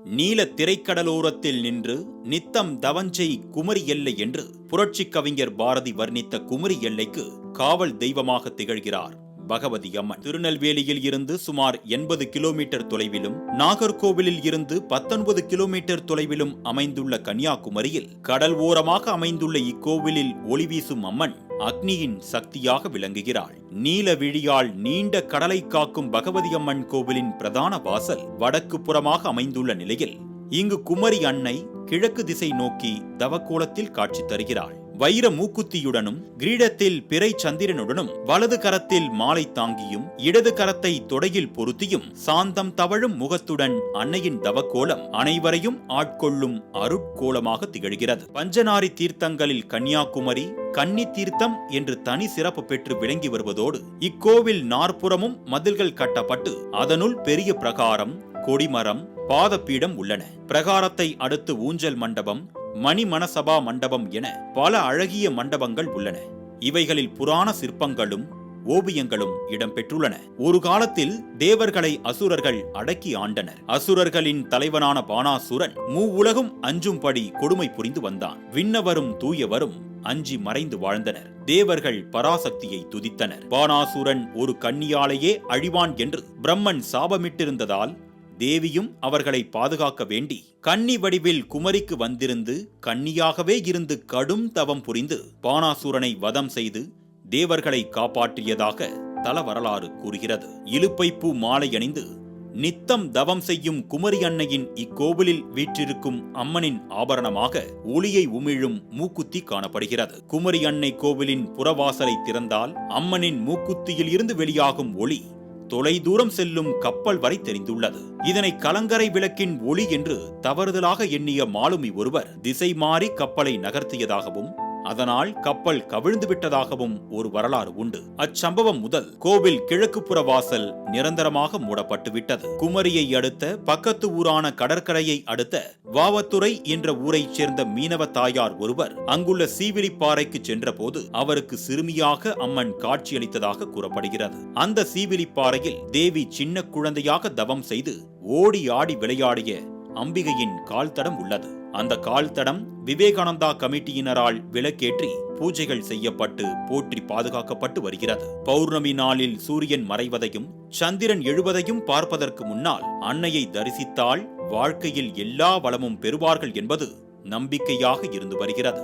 நீல திரைக்கடலோரத்தில் நின்று நித்தம் தவஞ்செய் குமரி எல்லை என்று புரட்சிக் கவிஞர் பாரதி வர்ணித்த குமரி எல்லைக்கு காவல் தெய்வமாக திகழ்கிறார் பகவதி அம்மன். திருநெல்வேலியில் இருந்து சுமார் 80 கிலோமீட்டர் தொலைவிலும், நாகர்கோவிலில் இருந்து 19 கிலோமீட்டர் தொலைவிலும் அமைந்துள்ள கன்னியாகுமரியில் கடல் ஓரமாக அமைந்துள்ள இக்கோவிலில் ஒளி வீசும் அம்மன் அக்னியின் சக்தியாக விளங்குகிறாள். நீல விழியால் நீண்ட கடலை காக்கும் பகவதி அம்மன் கோவிலின் பிரதான வாசல் வடக்கு புறமாக அமைந்துள்ள நிலையில் இங்கு குமரி அன்னை கிழக்கு திசை நோக்கி தவக்கோலத்தில் காட்சி தருகிறாள். வைர மூக்குத்தியுடனும் கிரீடத்தில் பிறை சந்திரனுடனும் வலது கரத்தில் மாலை தாங்கியும் இடது கரத்தை தொடையில் பொருத்தியும் சாந்தம் தவழும் முகத்துடன் அன்னையின் தவக்கோலம் அனைவரையும் ஆட்கொள்ளும் அருட்கோலமாக திகழ்கிறது. பஞ்சநாரி தீர்த்தங்களில் கன்னியாகுமரி கன்னி தீர்த்தம் என்று தனி சிறப்பு பெற்று விளங்கி வருவதோடு இக்கோவில் நாற்புறமும் மதில்கள் கட்டப்பட்டு அதனுள் பெரிய பிரகாரம், கொடிமரம், பாதப்பீடம் உள்ளன. பிரகாரத்தை அடுத்து ஊஞ்சல் மண்டபம், மணிமணசபா மண்டபம் என பல அழகிய மண்டபங்கள் உள்ளன. இவைகளில் புராண சிற்பங்களும் ஓவியங்களும் இடம்பெற்றுள்ளன. ஒரு காலத்தில் தேவர்களை அசுரர்கள் அடக்கி ஆண்டனர். அசுரர்களின் தலைவனான பானாசுரன் மூவுலகும் அஞ்சும்படி கொடுமை புரிந்து வந்தான். விண்ணவரும் தூயவரும் அஞ்சி மறைந்து வாழ்ந்தனர். தேவர்கள் பராசக்தியை துதித்தனர். பானாசுரன் ஒரு கன்னியாலேயே அழிவான் என்று பிரம்மன் சாபமிட்டிருந்ததால் தேவியும் அவர்களை பாதுகாக்க வேண்டி கன்னி வடிவில் குமரிக்கு வந்திருந்து கன்னியாகவே இருந்து கடும் தவம் புரிந்து பானாசுரனை வதம் செய்து தேவர்களை காப்பாற்றியதாக தல வரலாறு கூறுகிறது. இலுப்பைப்பூ மாலை அணிந்து நித்தம் தவம் செய்யும் குமரி அன்னையின் இக்கோவிலில் வீற்றிருக்கும் அம்மனின் ஆபரணமாக ஒளியை உமிழும் மூக்குத்தி காணப்படுகிறது. குமரி அன்னை கோவிலின் புறவாசலை திறந்தால் அம்மனின் மூக்குத்தியில் இருந்து வெளியாகும் ஒளி தொலைதூரம் செல்லும் கப்பல் வரை தெரிந்துள்ளது. இதனை கலங்கரை விளக்கின் ஒளி என்று தவறுதலாக எண்ணிய மாலுமி ஒருவர் திசை மாறி கப்பலை நகர்த்தியதாகவும் அதனால் கப்பல் கவிழ்ந்து விட்டதாகவும் ஒரு வரலாறு உண்டு. அச்சம்பவம் முதல் கோவில் கிழக்கு புற வாசல் நிரந்தரமாக மூடப்பட்டு விட்டது. குமரியை அடுத்த பக்கத்து ஊரான கடற்கரையை அடுத்த வாவத்துறை என்ற ஊரைச் சேர்ந்த மீனவ தாயார் ஒருவர் அங்குள்ள சீவிலிப்பாறைக்கு சென்ற போது அவருக்கு சிறுமியாக அம்மன் காட்சியளித்ததாக கூறப்படுகிறது. அந்த சீவிலிப்பாறையில் தேவி சின்ன குழந்தையாக தவம் செய்து ஓடி ஆடி விளையாடிய அம்பிகையின் கால் தடம் உள்ளது. அந்த கால் தடம் விவேகானந்தா கமிட்டியினரால் விளக்கேற்றி பூஜைகள் செய்யப்பட்டு போற்றி பாதுகாக்கப்பட்டு வருகிறது. பௌர்ணமி நாளில் சூரியன் மறைவதையும் சந்திரன் எழுவதையும் பார்ப்பதற்கு முன்னால் அன்னையை தரிசித்தால் வாழ்க்கையில் எல்லா வளமும் பெறுவார்கள் என்பது நம்பிக்கையாக இருந்து வருகிறது.